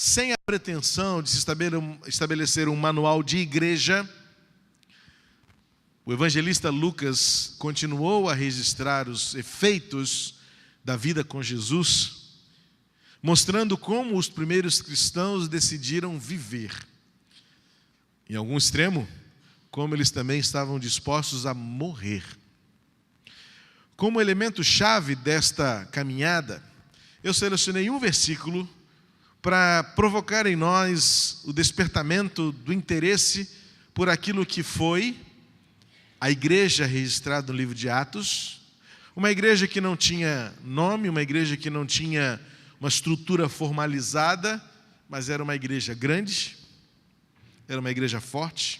sem a pretensão de se estabelecer um manual de igreja, o evangelista Lucas continuou a registrar os efeitos da vida com Jesus, mostrando como os primeiros cristãos decidiram viver. Em algum extremo, como eles também estavam dispostos a morrer. Como elemento-chave desta caminhada, eu selecionei um versículo para provocar em nós o despertamento do interesse por aquilo que foi a igreja registrada no livro de Atos, uma igreja que não tinha nome, uma igreja que não tinha uma estrutura formalizada, mas era uma igreja grande, era uma igreja forte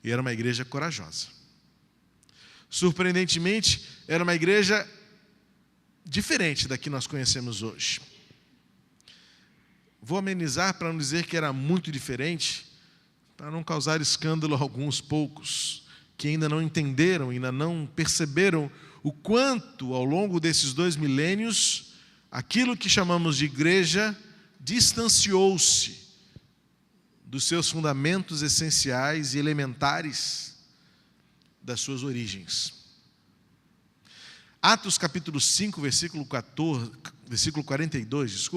e era uma igreja corajosa. Surpreendentemente, era uma igreja diferente da que nós conhecemos hoje. Vou amenizar para não dizer que era muito diferente, para não causar escândalo a alguns poucos que ainda não entenderam, ainda não perceberam o quanto, ao longo desses 2 milênios, aquilo que chamamos de igreja distanciou-se dos seus fundamentos essenciais e elementares das suas origens. Atos capítulo 5, versículo 42,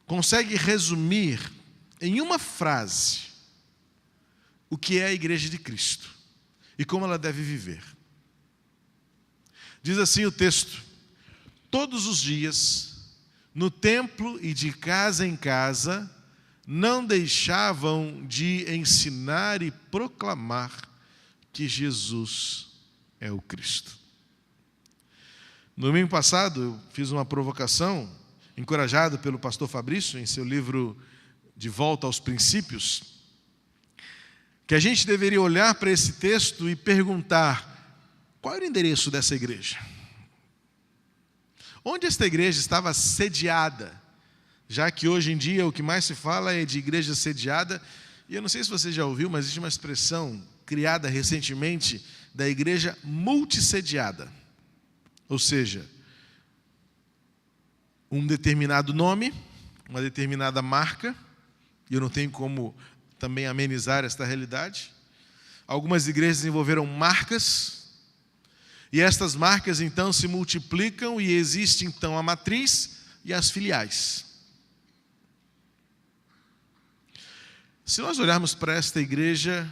consegue resumir em uma frase o que é a igreja de Cristo e como ela deve viver. Diz assim o texto: todos os dias, no templo e de casa em casa, não deixavam de ensinar e proclamar que Jesus é o Cristo. No domingo passado, eu fiz uma provocação, encorajado pelo pastor Fabrício, em seu livro De Volta aos Princípios, que a gente deveria olhar para esse texto e perguntar: qual era o endereço dessa igreja? Onde esta igreja estava sediada? Já que hoje em dia o que mais se fala é de igreja sediada, e eu não sei se você já ouviu, mas existe uma expressão criada recentemente da igreja multissediada. Ou seja, um determinado nome, uma determinada marca, e eu não tenho como também amenizar esta realidade. Algumas igrejas desenvolveram marcas, e estas marcas então se multiplicam e existe então a matriz e as filiais. Se nós olharmos para esta igreja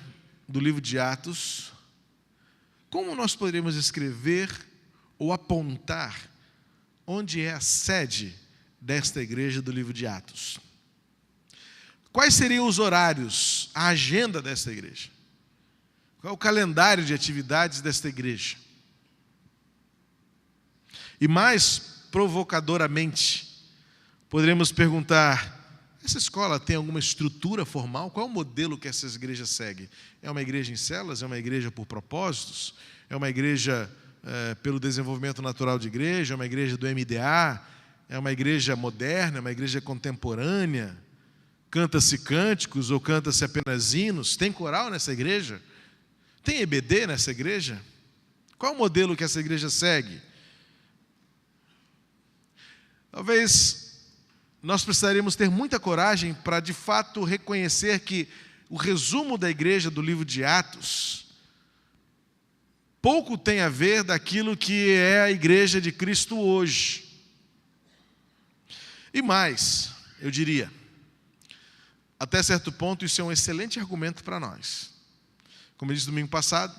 do livro de Atos, como nós poderíamos escrever ou apontar onde é a sede desta igreja do livro de Atos? Quais seriam os horários, a agenda desta igreja? Qual é o calendário de atividades desta igreja? E mais provocadoramente, poderíamos perguntar: essa escola tem alguma estrutura formal? Qual é o modelo que essas igrejas seguem? É uma igreja em células? É uma igreja por propósitos? É uma igreja pelo desenvolvimento natural de igreja? É uma igreja do MDA? É uma igreja moderna? É uma igreja contemporânea? Canta-se cânticos ou canta-se apenas hinos? Tem coral nessa igreja? Tem EBD nessa igreja? Qual é o modelo que essa igreja segue? Talvez nós precisaríamos ter muita coragem para, de fato, reconhecer que o resumo da igreja do livro de Atos pouco tem a ver daquilo que é a igreja de Cristo hoje. E mais, eu diria, até certo ponto isso é um excelente argumento para nós. Como eu disse domingo passado,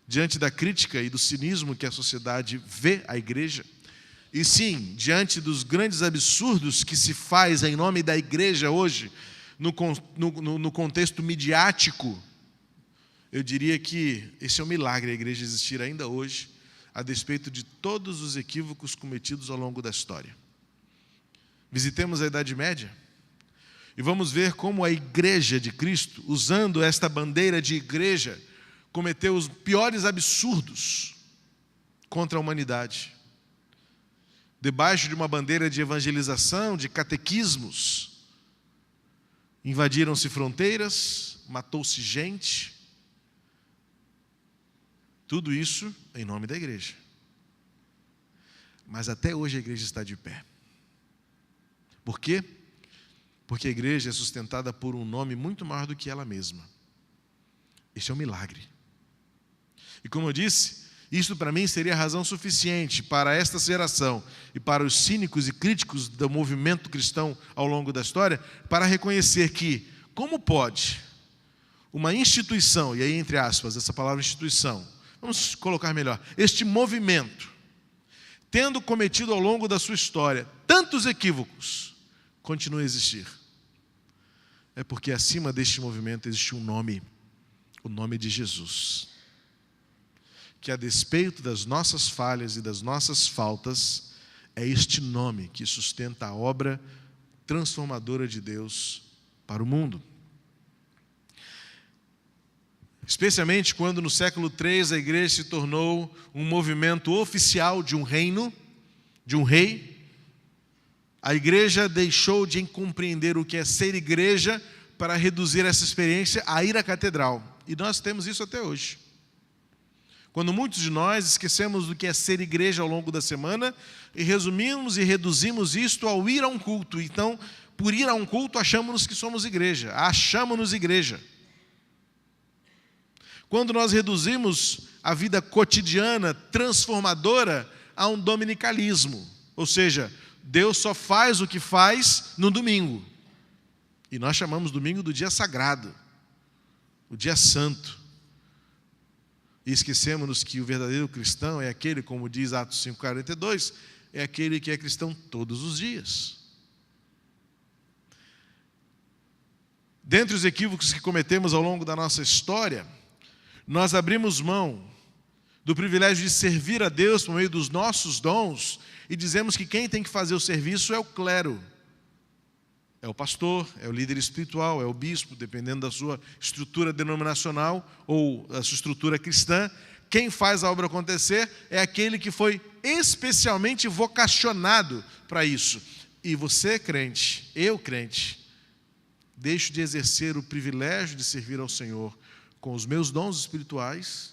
diante da crítica e do cinismo que a sociedade vê a igreja, e sim, diante dos grandes absurdos que se faz em nome da igreja hoje, no contexto midiático, eu diria que esse é um milagre, a igreja existir ainda hoje, a despeito de todos os equívocos cometidos ao longo da história. Visitemos a Idade Média e vamos ver como a igreja de Cristo, usando esta bandeira de igreja, cometeu os piores absurdos contra a humanidade. Debaixo de uma bandeira de evangelização, de catequismos, invadiram-se fronteiras, matou-se gente. Tudo isso em nome da igreja. Mas até hoje a igreja está de pé. Por quê? Porque a igreja é sustentada por um nome muito maior do que ela mesma. Este é um milagre. E como eu disse, isso para mim seria razão suficiente para esta geração e para os cínicos e críticos do movimento cristão ao longo da história, para reconhecer que, como pode uma instituição, e aí entre aspas, essa palavra instituição, vamos colocar melhor, este movimento, tendo cometido ao longo da sua história tantos equívocos, continua a existir. É porque acima deste movimento existe um nome, o nome de Jesus. Que a despeito das nossas falhas e das nossas faltas, é este nome que sustenta a obra transformadora de Deus para o mundo. Especialmente quando no século III a igreja se tornou um movimento oficial de um reino, de um rei, a igreja deixou de compreender o que é ser igreja para reduzir essa experiência a ir à catedral. E nós temos isso até hoje. Quando muitos de nós esquecemos do que é ser igreja ao longo da semana e resumimos e reduzimos isto ao ir a um culto. Então, por ir a um culto, achamos que somos igreja, achamos-nos igreja. Quando nós reduzimos a vida cotidiana, transformadora, a um dominicalismo, ou seja, Deus só faz o que faz no domingo. E nós chamamos domingo do dia sagrado, o dia santo. E esquecemos que o verdadeiro cristão é aquele, como diz Atos 5,42, é aquele que é cristão todos os dias. Dentre os equívocos que cometemos ao longo da nossa história, nós abrimos mão do privilégio de servir a Deus por meio dos nossos dons e dizemos que quem tem que fazer o serviço é o clero, é o pastor, é o líder espiritual, é o bispo, dependendo da sua estrutura denominacional ou da sua estrutura cristã. Quem faz a obra acontecer é aquele que foi especialmente vocacionado para isso. E você, crente, eu, crente, deixo de exercer o privilégio de servir ao Senhor com os meus dons espirituais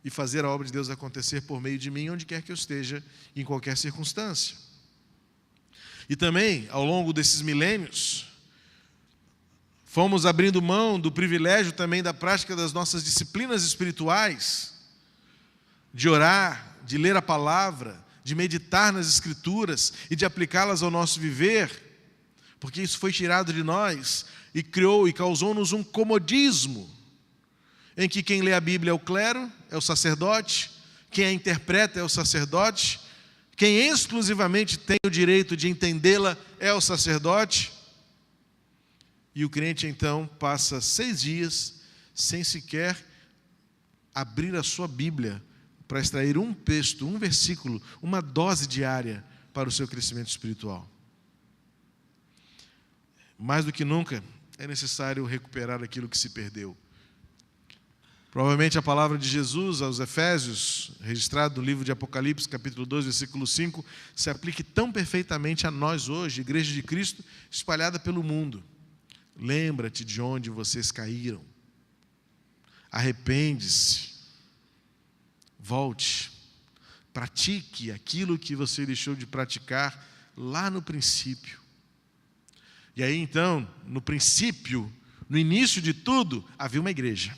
e fazer a obra de Deus acontecer por meio de mim, onde quer que eu esteja, em qualquer circunstância. E também, ao longo desses milênios, fomos abrindo mão do privilégio também da prática das nossas disciplinas espirituais, de orar, de ler a palavra, de meditar nas Escrituras e de aplicá-las ao nosso viver, porque isso foi tirado de nós e criou e causou-nos um comodismo, em que quem lê a Bíblia é o clero, é o sacerdote, quem a interpreta é o sacerdote, quem exclusivamente tem o direito de entendê-la é o sacerdote. E o crente, então, passa 6 dias sem sequer abrir a sua Bíblia para extrair um texto, um versículo, uma dose diária para o seu crescimento espiritual. Mais do que nunca, é necessário recuperar aquilo que se perdeu. Provavelmente a palavra de Jesus aos Efésios, registrado no livro de Apocalipse, capítulo 2, versículo 5, se aplique tão perfeitamente a nós hoje, Igreja de Cristo, espalhada pelo mundo. Lembra-te de onde vocês caíram. Arrepende-se. Volte. Pratique aquilo que você deixou de praticar lá no princípio. E aí então, no princípio, no início de tudo, havia uma igreja.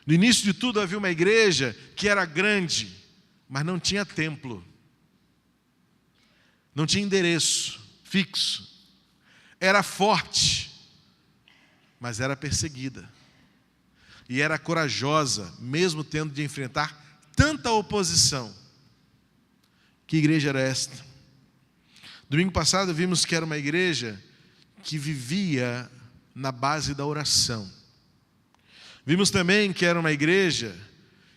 No início de tudo havia uma igreja que era grande, mas não tinha templo. Não tinha endereço fixo. Era forte, mas era perseguida. E era corajosa, mesmo tendo de enfrentar tanta oposição. Que igreja era esta? Domingo passado vimos que era uma igreja que vivia na base da oração. Vimos também que era uma igreja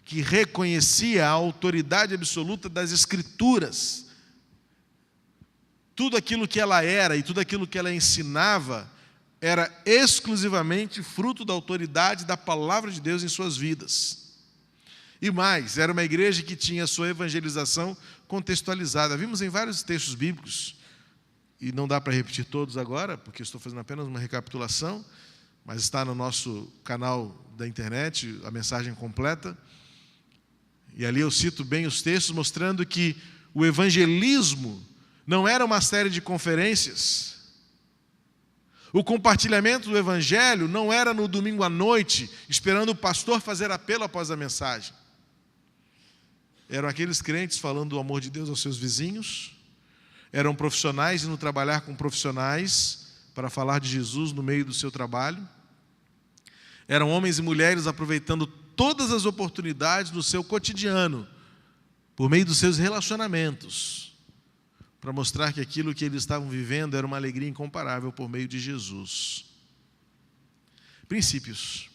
que reconhecia a autoridade absoluta das Escrituras. Tudo aquilo que ela era e tudo aquilo que ela ensinava era exclusivamente fruto da autoridade da palavra de Deus em suas vidas. E mais, era uma igreja que tinha sua evangelização contextualizada. Vimos em vários textos bíblicos, e não dá para repetir todos agora, porque estou fazendo apenas uma recapitulação, mas está no nosso canal da internet, a mensagem completa. E ali eu cito bem os textos, mostrando que o evangelismo não era uma série de conferências, O compartilhamento do Evangelho não era no domingo à noite, esperando o pastor fazer apelo após a mensagem. Eram aqueles crentes falando do amor de Deus aos seus vizinhos, eram profissionais indo trabalhar com profissionais para falar de Jesus no meio do seu trabalho, eram homens e mulheres aproveitando todas as oportunidades no seu cotidiano, por meio dos seus relacionamentos, para mostrar que aquilo que eles estavam vivendo era uma alegria incomparável por meio de Jesus. Princípios.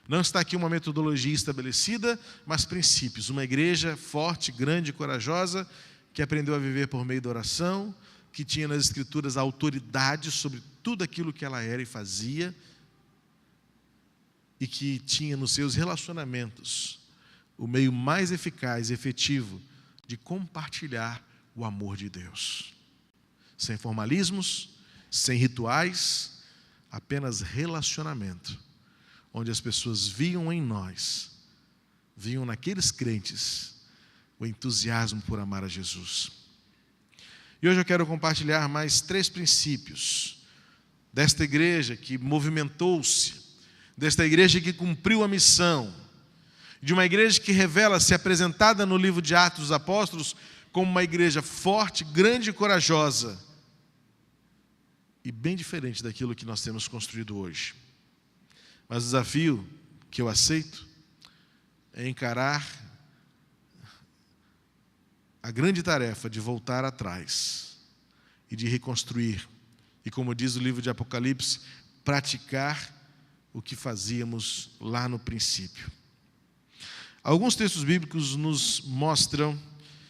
Não está aqui uma metodologia estabelecida, mas princípios. Uma igreja forte, grande e corajosa, que aprendeu a viver por meio da oração, que tinha nas Escrituras a autoridade sobre tudo aquilo que ela era e fazia, e que tinha nos seus relacionamentos o meio mais eficaz e efetivo de compartilhar o amor de Deus. Sem formalismos, sem rituais, apenas relacionamento, onde as pessoas viam em nós, viam naqueles crentes, o entusiasmo por amar a Jesus. E hoje eu quero compartilhar mais 3 princípios desta igreja que movimentou-se, desta igreja que cumpriu a missão, de uma igreja que revela-se apresentada no livro de Atos dos Apóstolos como uma igreja forte, grande e corajosa, e bem diferente daquilo que nós temos construído hoje. Mas o desafio que eu aceito é encarar a grande tarefa de voltar atrás e de reconstruir, e como diz o livro de Apocalipse, praticar o que fazíamos lá no princípio. Alguns textos bíblicos nos mostram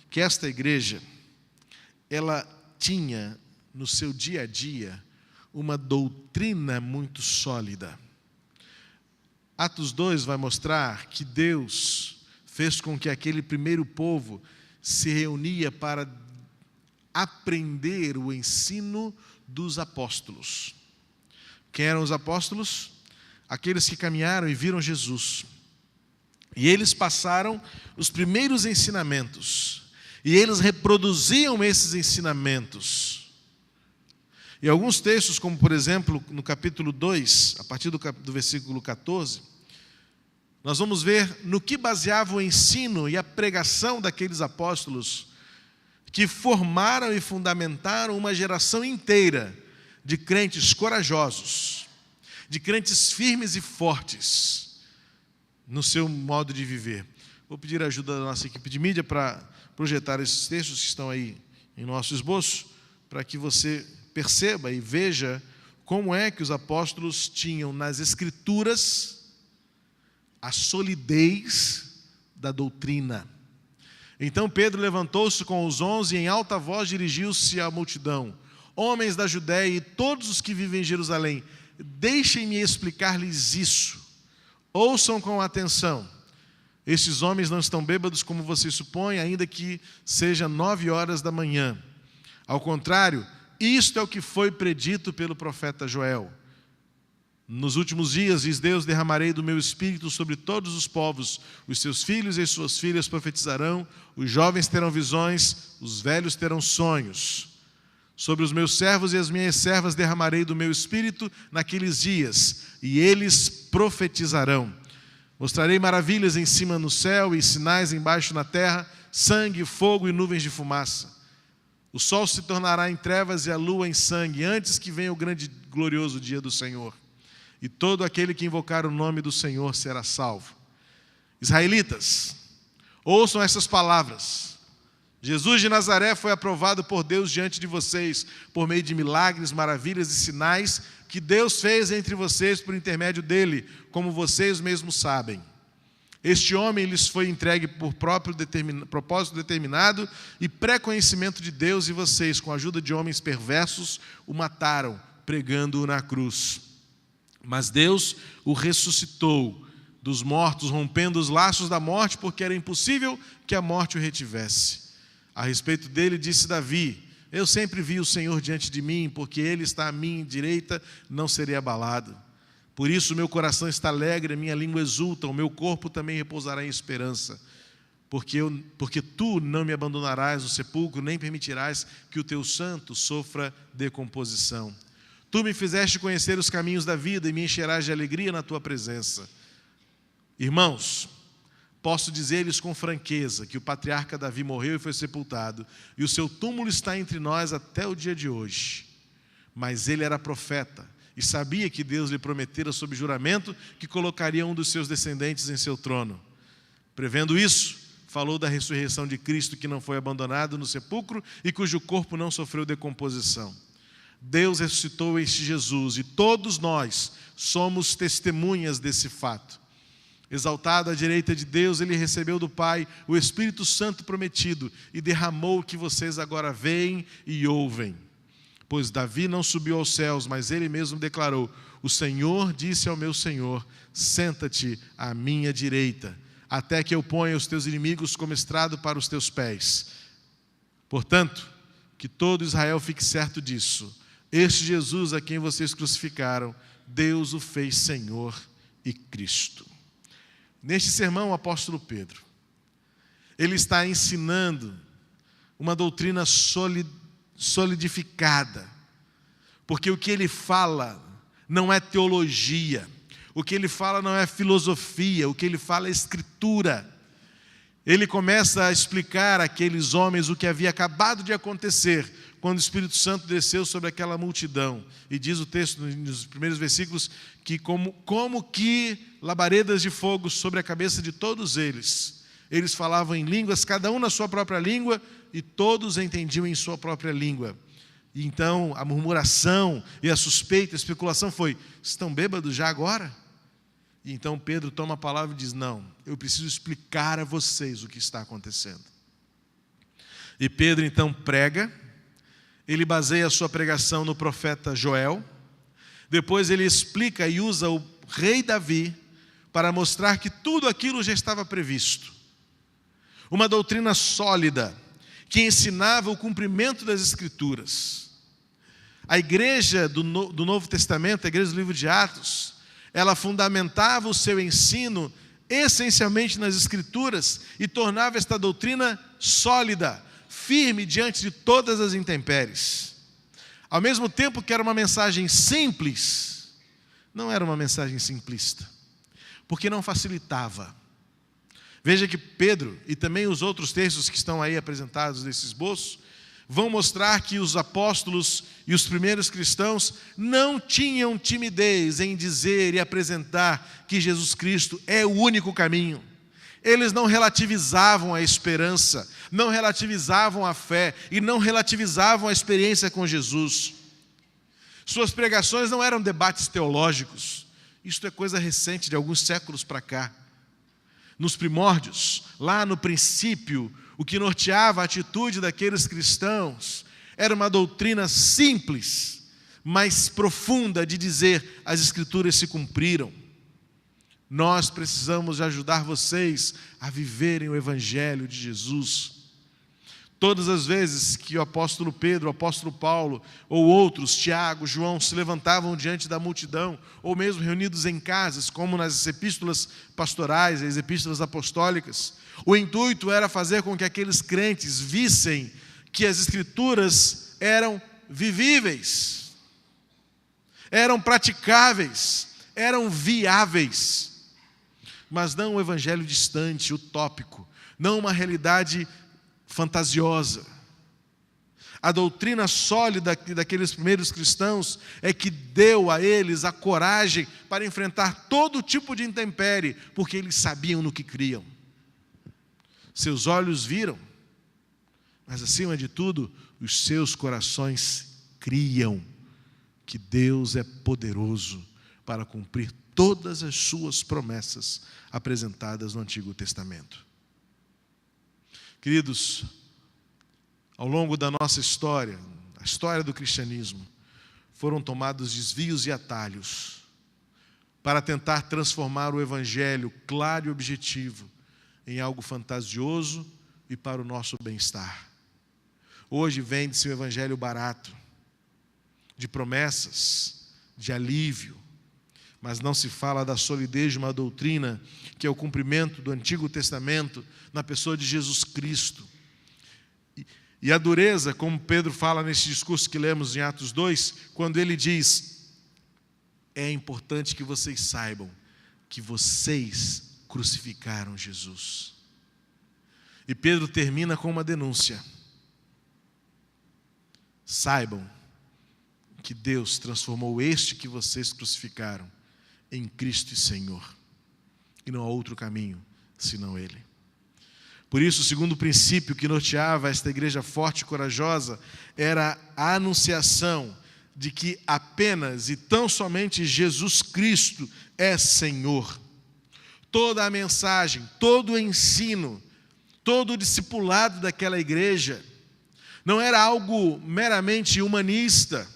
que esta igreja, ela tinha no seu dia a dia uma doutrina muito sólida. Atos 2 vai mostrar que Deus fez com que aquele primeiro povo se reunia para aprender o ensino dos apóstolos. Quem eram os apóstolos? Aqueles que caminharam e viram Jesus. E eles passaram os primeiros ensinamentos. E eles reproduziam esses ensinamentos. E alguns textos, como por exemplo, no capítulo 2, a partir do versículo 14, nós vamos ver no que baseava o ensino e a pregação daqueles apóstolos que formaram e fundamentaram uma geração inteira de crentes corajosos, de crentes firmes e fortes no seu modo de viver. Vou pedir a ajuda da nossa equipe de mídia para projetar esses textos que estão aí em nosso esboço, para que você perceba e veja como é que os apóstolos tinham nas Escrituras a solidez da doutrina. Então Pedro levantou-se com os 11 e em alta voz dirigiu-se à multidão: homens da Judéia e todos os que vivem em Jerusalém, deixem-me explicar-lhes isso. Ouçam com atenção. Estes homens não estão bêbados como vocês supõem, ainda que seja 9h da manhã. Ao contrário, isto é o que foi predito pelo profeta Joel. Nos últimos dias, diz Deus, derramarei do meu espírito sobre todos os povos. Os seus filhos e suas filhas profetizarão, os jovens terão visões, os velhos terão sonhos. Sobre os meus servos e as minhas servas derramarei do meu espírito naqueles dias, e eles profetizarão. Mostrarei maravilhas em cima no céu e sinais embaixo na terra, sangue, fogo e nuvens de fumaça. O sol se tornará em trevas e a lua em sangue, antes que venha o grande e glorioso dia do Senhor. E todo aquele que invocar o nome do Senhor será salvo. Israelitas, ouçam essas palavras. Jesus de Nazaré foi aprovado por Deus diante de vocês, por meio de milagres, maravilhas e sinais que Deus fez entre vocês por intermédio dele, como vocês mesmos sabem. Este homem lhes foi entregue por propósito determinado e pré-conhecimento de Deus, e vocês, com a ajuda de homens perversos, o mataram, pregando-o na cruz. Mas Deus o ressuscitou dos mortos, rompendo os laços da morte, porque era impossível que a morte o retivesse. A respeito dele, disse Davi: eu sempre vi o Senhor diante de mim, porque ele está à minha direita, não serei abalado. Por isso meu coração está alegre, a minha língua exulta, o meu corpo também repousará em esperança. Porque tu não me abandonarás no sepulcro, nem permitirás que o teu santo sofra decomposição. Tu me fizeste conhecer os caminhos da vida e me encherás de alegria na tua presença. Irmãos, posso dizer-lhes com franqueza que o patriarca Davi morreu e foi sepultado, e o seu túmulo está entre nós até o dia de hoje. Mas ele era profeta e sabia que Deus lhe prometera sob juramento que colocaria um dos seus descendentes em seu trono. Prevendo isso, falou da ressurreição de Cristo, que não foi abandonado no sepulcro e cujo corpo não sofreu decomposição. Deus ressuscitou este Jesus e todos nós somos testemunhas desse fato. Exaltado à direita de Deus, ele recebeu do Pai o Espírito Santo prometido e derramou o que vocês agora veem e ouvem. Pois Davi não subiu aos céus, mas ele mesmo declarou: o Senhor disse ao meu Senhor: senta-te à minha direita, até que eu ponha os teus inimigos como estrado para os teus pés. Portanto, que todo Israel fique certo disso: este Jesus a quem vocês crucificaram, Deus o fez Senhor e Cristo. Neste sermão, o apóstolo Pedro, ele está ensinando uma doutrina solidificada, porque o que ele fala não é teologia, o que ele fala não é filosofia, o que ele fala é escritura. Ele começa a explicar àqueles homens o que havia acabado de acontecer quando o Espírito Santo desceu sobre aquela multidão. E diz o texto nos primeiros versículos que como que labaredas de fogo sobre a cabeça de todos eles. Eles falavam em línguas, cada um na sua própria língua, e todos entendiam em sua própria língua. E então a murmuração e a suspeita, a especulação foi: estão bêbados já agora? E então Pedro toma a palavra e diz: não, eu preciso explicar a vocês o que está acontecendo. E Pedro então prega, ele baseia a sua pregação no profeta Joel, depois ele explica e usa o rei Davi para mostrar que tudo aquilo já estava previsto. Uma doutrina sólida, que ensinava o cumprimento das Escrituras. A igreja do Novo Testamento, a igreja do livro de Atos, ela fundamentava o seu ensino essencialmente nas Escrituras e tornava esta doutrina sólida, firme diante de todas as intempéries. Ao mesmo tempo que era uma mensagem simples, não era uma mensagem simplista, porque não facilitava. Veja que Pedro e também os outros textos que estão aí apresentados nesse esboço vão mostrar que os apóstolos e os primeiros cristãos não tinham timidez em dizer e apresentar que Jesus Cristo é o único caminho. Eles não relativizavam a esperança, não relativizavam a fé e não relativizavam a experiência com Jesus. Suas pregações não eram debates teológicos. Isto é coisa recente, de alguns séculos para cá. Nos primórdios, lá no princípio, o que norteava a atitude daqueles cristãos era uma doutrina simples, mas profunda, de dizer: as Escrituras se cumpriram. Nós precisamos ajudar vocês a viverem o Evangelho de Jesus. Todas as vezes que o apóstolo Pedro, o apóstolo Paulo, ou outros, Tiago, João, se levantavam diante da multidão, ou mesmo reunidos em casas, como nas epístolas pastorais, as epístolas apostólicas, o intuito era fazer com que aqueles crentes vissem que as Escrituras eram vivíveis, eram praticáveis, eram viáveis, mas não um evangelho distante, utópico, não uma realidade fantasiosa. A doutrina sólida daqueles primeiros cristãos é que deu a eles a coragem para enfrentar todo tipo de intempérie, porque eles sabiam no que criam. Seus olhos viram, mas acima de tudo, os seus corações criam que Deus é poderoso para cumprir todas as suas promessas apresentadas no Antigo Testamento. Queridos, ao longo da nossa história, a história do cristianismo, foram tomados desvios e atalhos para tentar transformar o Evangelho claro e objetivo em algo fantasioso e para o nosso bem-estar. Hoje vende-se um Evangelho barato, de promessas, de alívio, mas não se fala da solidez de uma doutrina que é o cumprimento do Antigo Testamento na pessoa de Jesus Cristo. E a dureza, como Pedro fala nesse discurso que lemos em Atos 2, quando ele diz: é importante que vocês saibam que vocês crucificaram Jesus. E Pedro termina com uma denúncia: saibam que Deus transformou este que vocês crucificaram em Cristo e Senhor, e não há outro caminho senão Ele. Por isso, o segundo princípio que norteava esta igreja forte e corajosa era a anunciação de que apenas e tão somente Jesus Cristo é Senhor. Toda a mensagem, todo o ensino, todo o discipulado daquela igreja não era algo meramente humanista,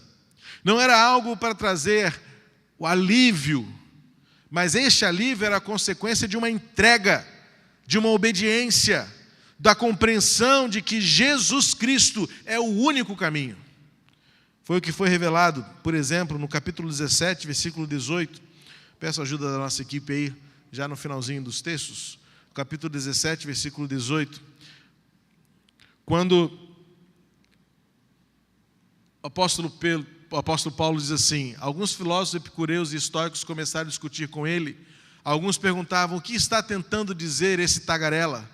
não era algo para trazer o alívio, mas este alívio era a consequência de uma entrega, de uma obediência, da compreensão de que Jesus Cristo é o único caminho. Foi o que foi revelado, por exemplo, no capítulo 17, versículo 18. Peço a ajuda da nossa equipe aí, já no finalzinho dos textos. Capítulo 17, versículo 18. Quando o apóstolo Paulo diz assim: alguns filósofos epicureus e estoicos começaram a discutir com ele. Alguns perguntavam: o que está tentando dizer esse tagarela?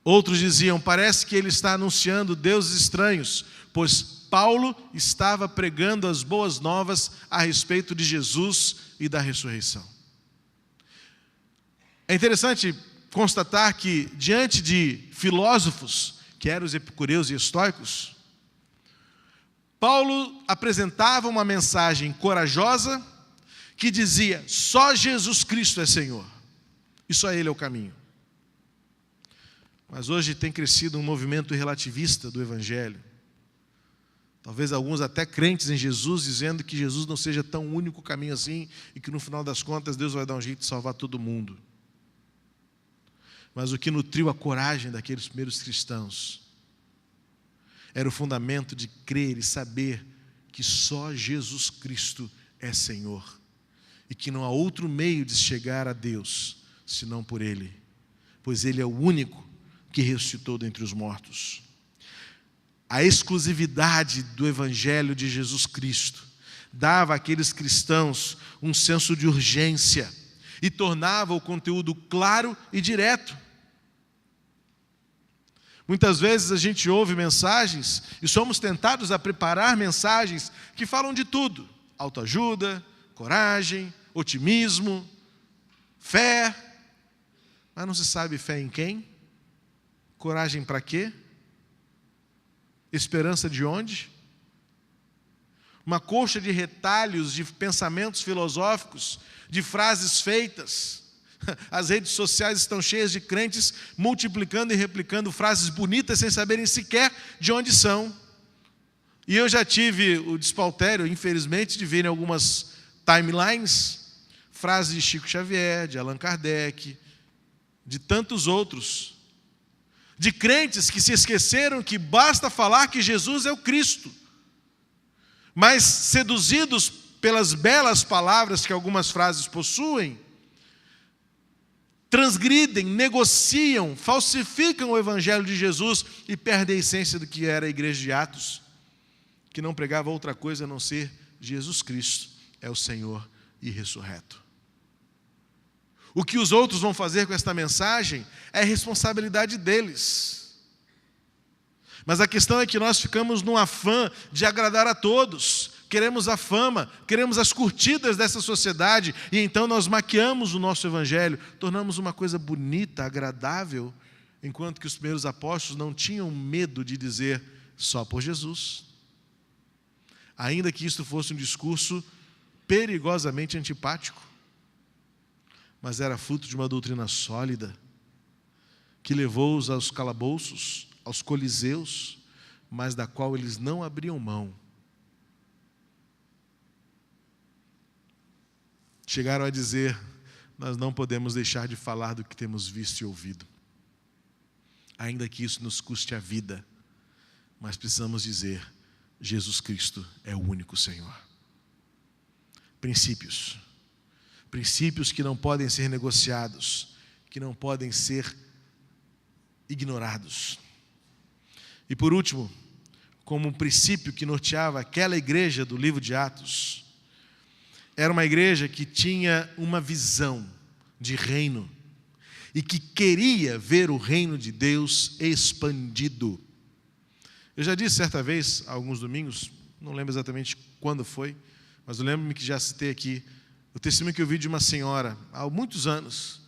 Outros diziam: parece que ele está anunciando deuses estranhos, pois Paulo estava pregando as boas novas a respeito de Jesus e da ressurreição. É interessante constatar que, diante de filósofos, que eram os epicureus e estoicos, Paulo apresentava uma mensagem corajosa que dizia: só Jesus Cristo é Senhor, e só Ele é o caminho. Mas hoje tem crescido um movimento relativista do Evangelho. Talvez alguns até crentes em Jesus, dizendo que Jesus não seja tão único caminho assim, e que no final das contas Deus vai dar um jeito de salvar todo mundo. Mas o que nutriu a coragem daqueles primeiros cristãos era o fundamento de crer e saber que só Jesus Cristo é Senhor, e que não há outro meio de chegar a Deus senão por Ele, pois Ele é o único que ressuscitou dentre os mortos. A exclusividade do Evangelho de Jesus Cristo dava àqueles cristãos um senso de urgência e tornava o conteúdo claro e direto. Muitas vezes a gente ouve mensagens e somos tentados a preparar mensagens que falam de tudo: autoajuda, coragem, otimismo, fé. Mas não se sabe fé em quem? Coragem para quê? Esperança de onde? Uma colcha de retalhos, de pensamentos filosóficos, de frases feitas. As redes sociais estão cheias de crentes multiplicando e replicando frases bonitas sem saberem sequer de onde são. E eu já tive o despautério, infelizmente, de ver em algumas timelines frases de Chico Xavier, de Allan Kardec, de tantos outros, de crentes que se esqueceram que basta falar que Jesus é o Cristo, mas seduzidos pelas belas palavras que algumas frases possuem, transgridem, negociam, falsificam o Evangelho de Jesus e perdem a essência do que era a igreja de Atos, que não pregava outra coisa a não ser Jesus Cristo é o Senhor e ressurreto. O que os outros vão fazer com esta mensagem é responsabilidade deles. Mas a questão é que nós ficamos num afã de agradar a todos. Queremos a fama, queremos as curtidas dessa sociedade, e então nós maquiamos o nosso Evangelho, tornamos uma coisa bonita, agradável, enquanto que os primeiros apóstolos não tinham medo de dizer só por Jesus. Ainda que isto fosse um discurso perigosamente antipático, mas era fruto de uma doutrina sólida, que levou-os aos calabouços, aos coliseus, mas da qual eles não abriam mão. Chegaram a dizer: nós não podemos deixar de falar do que temos visto e ouvido, ainda que isso nos custe a vida, mas precisamos dizer: Jesus Cristo é o único Senhor. Princípios que não podem ser negociados, que não podem ser ignorados. E por último, como um princípio que norteava aquela igreja do livro de Atos, era uma igreja que tinha uma visão de reino e que queria ver o reino de Deus expandido. Eu já disse certa vez, há alguns domingos, não lembro exatamente quando foi, mas eu lembro-me que já citei aqui o testemunho que eu vi de uma senhora há muitos anos,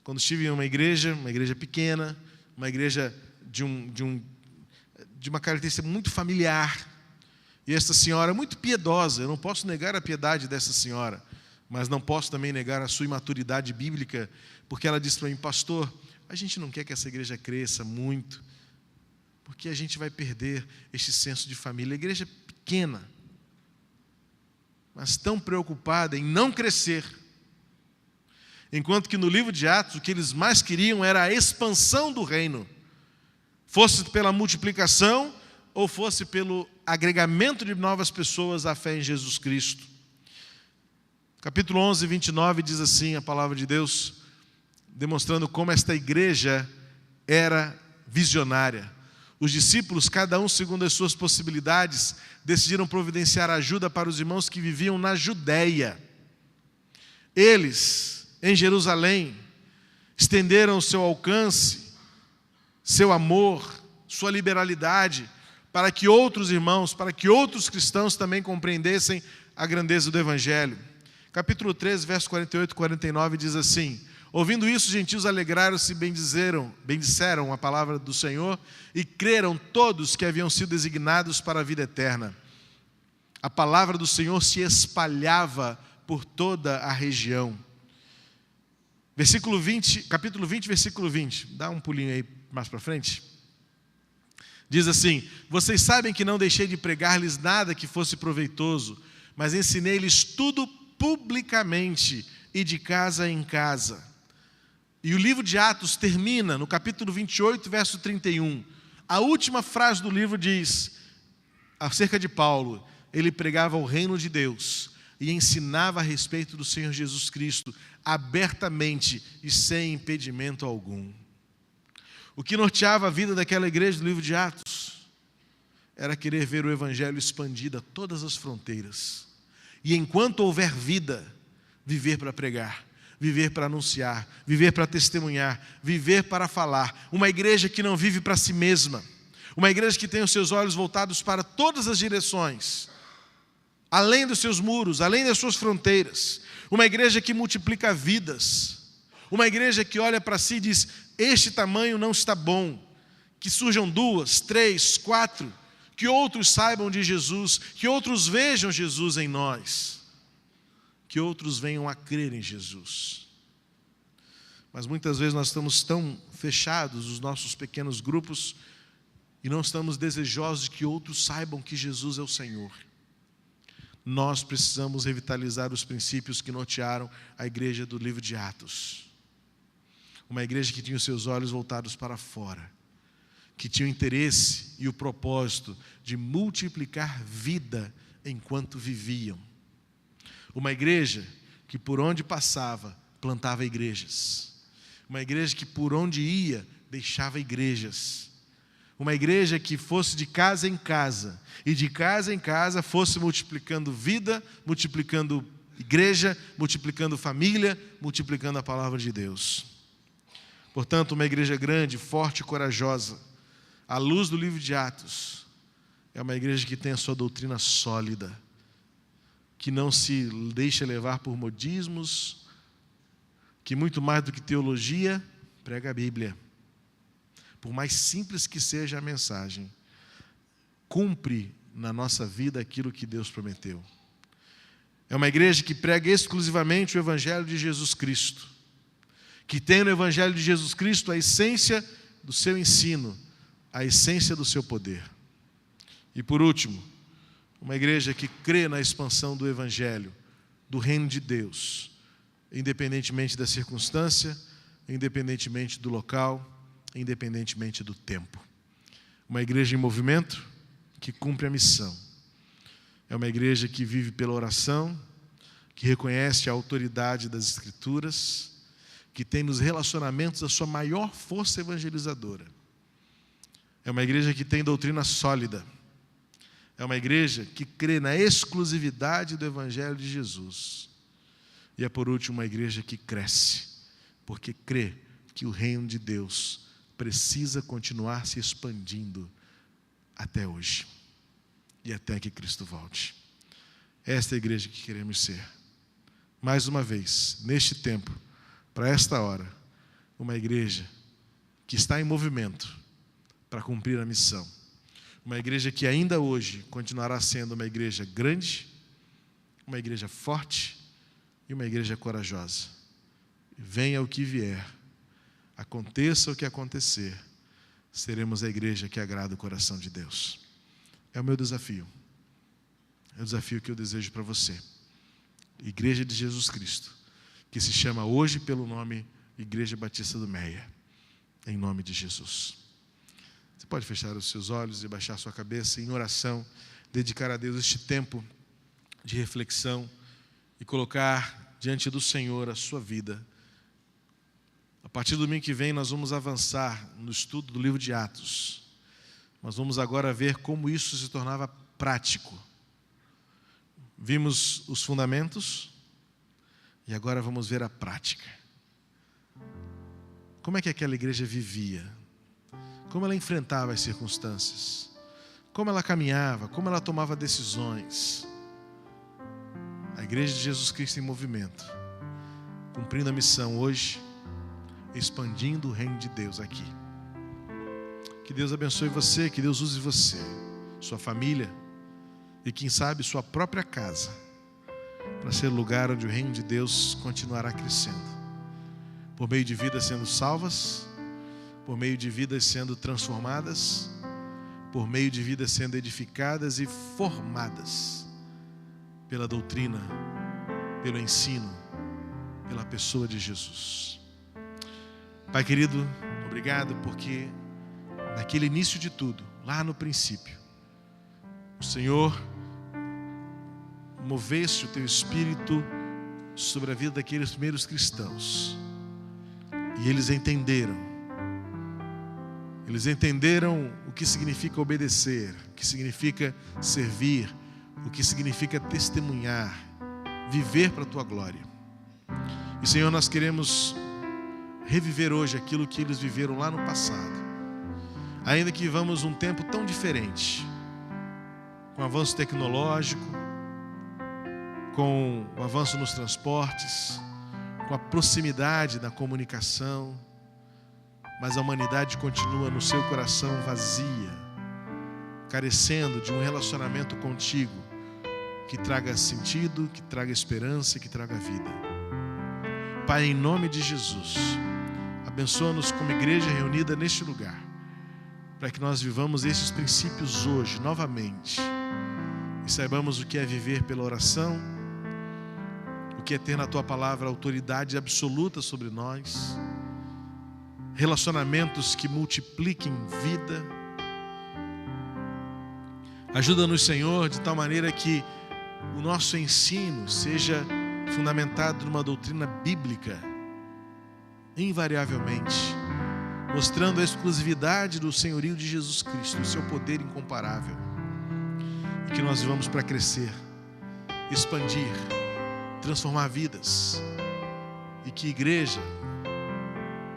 quando estive em uma igreja pequena, uma igreja de uma característica muito familiar. E essa senhora, muito piedosa, eu não posso negar a piedade dessa senhora, mas não posso também negar a sua imaturidade bíblica, porque ela disse para mim: pastor, a gente não quer que essa igreja cresça muito, porque a gente vai perder este senso de família. A igreja é pequena, mas tão preocupada em não crescer, enquanto que no livro de Atos o que eles mais queriam era a expansão do reino, fosse pela multiplicação ou fosse pelo agregamento de novas pessoas à fé em Jesus Cristo. Capítulo 11, 29 diz assim a palavra de Deus, demonstrando como esta igreja era visionária. Os discípulos, cada um segundo as suas possibilidades, decidiram providenciar ajuda para os irmãos que viviam na Judéia. Eles, em Jerusalém, estenderam o seu alcance, seu amor, sua liberalidade, para que outros irmãos, para que outros cristãos também compreendessem a grandeza do Evangelho. Capítulo 13, verso 48 e 49 diz assim: ouvindo isso, os gentios alegraram-se e bendisseram a palavra do Senhor e creram todos que haviam sido designados para a vida eterna. A palavra do Senhor se espalhava por toda a região. Capítulo 20, versículo 20. Dá um pulinho aí mais para frente. Diz assim: vocês sabem que não deixei de pregar-lhes nada que fosse proveitoso, mas ensinei-lhes tudo publicamente e de casa em casa. E o livro de Atos termina no capítulo 28, verso 31. A última frase do livro diz, acerca de Paulo: ele pregava o reino de Deus e ensinava a respeito do Senhor Jesus Cristo abertamente e sem impedimento algum. O que norteava a vida daquela igreja do livro de Atos era querer ver o Evangelho expandido a todas as fronteiras. E enquanto houver vida, viver para pregar, viver para anunciar, viver para testemunhar, viver para falar. Uma igreja que não vive para si mesma, uma igreja que tem os seus olhos voltados para todas as direções, além dos seus muros, além das suas fronteiras. Uma igreja que multiplica vidas, uma igreja que olha para si e diz: este tamanho não está bom, que surjam 2, 3, 4, que outros saibam de Jesus, que outros vejam Jesus em nós, que outros venham a crer em Jesus. Mas muitas vezes nós estamos tão fechados nos nossos pequenos grupos e não estamos desejosos de que outros saibam que Jesus é o Senhor. Nós precisamos revitalizar os princípios que nortearam a igreja do livro de Atos. Uma igreja que tinha os seus olhos voltados para fora, que tinha o interesse e o propósito de multiplicar vida enquanto viviam. Uma igreja que por onde passava, plantava igrejas. Uma igreja que por onde ia, deixava igrejas. Uma igreja que fosse de casa em casa, e de casa em casa fosse multiplicando vida, multiplicando igreja, multiplicando família, multiplicando a palavra de Deus. Portanto, uma igreja grande, forte e corajosa, à luz do livro de Atos, é uma igreja que tem a sua doutrina sólida, que não se deixa levar por modismos, que muito mais do que teologia, prega a Bíblia. Por mais simples que seja a mensagem, cumpre na nossa vida aquilo que Deus prometeu. É uma igreja que prega exclusivamente o Evangelho de Jesus Cristo, que tem no Evangelho de Jesus Cristo a essência do seu ensino, a essência do seu poder. E por último, uma igreja que crê na expansão do Evangelho, do reino de Deus, independentemente da circunstância, independentemente do local, independentemente do tempo. Uma igreja em movimento que cumpre a missão. É uma igreja que vive pela oração, que reconhece a autoridade das Escrituras, que tem nos relacionamentos a sua maior força evangelizadora. É uma igreja que tem doutrina sólida. É uma igreja que crê na exclusividade do Evangelho de Jesus. E é, por último, uma igreja que cresce, porque crê que o reino de Deus precisa continuar se expandindo até hoje e até que Cristo volte. Esta é a igreja que queremos ser. Mais uma vez, neste tempo, para esta hora, uma igreja que está em movimento para cumprir a missão. Uma igreja que ainda hoje continuará sendo uma igreja grande, uma igreja forte e uma igreja corajosa. Venha o que vier, aconteça o que acontecer, seremos a igreja que agrada o coração de Deus. É o meu desafio. É o desafio que eu desejo para você. Igreja de Jesus Cristo, que se chama hoje pelo nome Igreja Batista do Meia, em nome de Jesus. Você pode fechar os seus olhos e baixar sua cabeça em oração, dedicar a Deus este tempo de reflexão e colocar diante do Senhor a sua vida. A partir do domingo que vem nós vamos avançar no estudo do livro de Atos. Nós vamos agora ver como isso se tornava prático. Vimos os fundamentos e agora vamos ver a prática. Como é que aquela igreja vivia? Como ela enfrentava as circunstâncias? Como ela caminhava? Como ela tomava decisões? A igreja de Jesus Cristo em movimento, cumprindo a missão hoje, expandindo o reino de Deus aqui. Que Deus abençoe você, que Deus use você, sua família e quem sabe sua própria casa, para ser o lugar onde o reino de Deus continuará crescendo, por meio de vidas sendo salvas, por meio de vidas sendo transformadas, por meio de vidas sendo edificadas e formadas pela doutrina, pelo ensino, pela pessoa de Jesus. Pai querido, obrigado porque naquele início de tudo, lá no princípio, o Senhor movesse o teu Espírito sobre a vida daqueles primeiros cristãos. E eles entenderam o que significa obedecer, o que significa servir, o que significa testemunhar, viver para a tua glória. E Senhor, nós queremos reviver hoje aquilo que eles viveram lá no passado, ainda que vivamos um tempo tão diferente, com o avanço tecnológico, com o avanço nos transportes, com a proximidade da comunicação, mas a humanidade continua no seu coração vazia, carecendo de um relacionamento contigo que traga sentido, que traga esperança e que traga vida. Pai, em nome de Jesus, abençoa-nos como igreja reunida neste lugar, para que nós vivamos esses princípios hoje, novamente, e saibamos o que é viver pela oração, o que é ter na Tua Palavra autoridade absoluta sobre nós, relacionamentos que multipliquem vida. Ajuda-nos, Senhor, de tal maneira que o nosso ensino seja fundamentado numa doutrina bíblica, invariavelmente, mostrando a exclusividade do senhorio de Jesus Cristo, o seu poder incomparável, e que nós vivamos para crescer, expandir, transformar vidas, e que igreja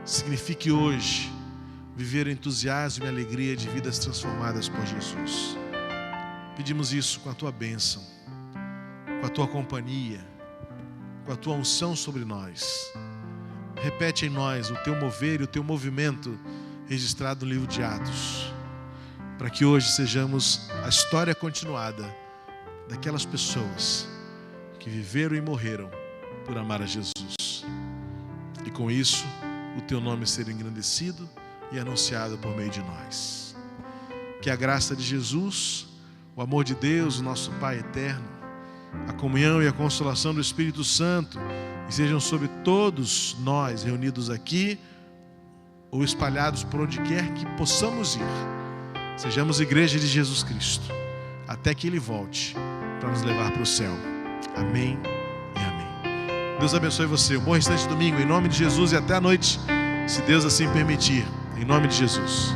signifique hoje viver o entusiasmo e a alegria de vidas transformadas por Jesus. Pedimos isso com a Tua bênção, com a Tua companhia, com a Tua unção sobre nós. Repete em nós o Teu mover e o Teu movimento registrado no livro de Atos, para que hoje sejamos a história continuada daquelas pessoas que viveram e morreram por amar a Jesus. E com isso, o Teu nome ser engrandecido e anunciado por meio de nós. Que a graça de Jesus, o amor de Deus, o nosso Pai eterno, a comunhão e a consolação do Espírito Santo estejam sobre todos nós reunidos aqui ou espalhados por onde quer que possamos ir. Sejamos igreja de Jesus Cristo, até que Ele volte para nos levar para o céu. Amém e amém. Deus abençoe você. Um bom restante de domingo, em nome de Jesus, e até a noite, se Deus assim permitir. Em nome de Jesus.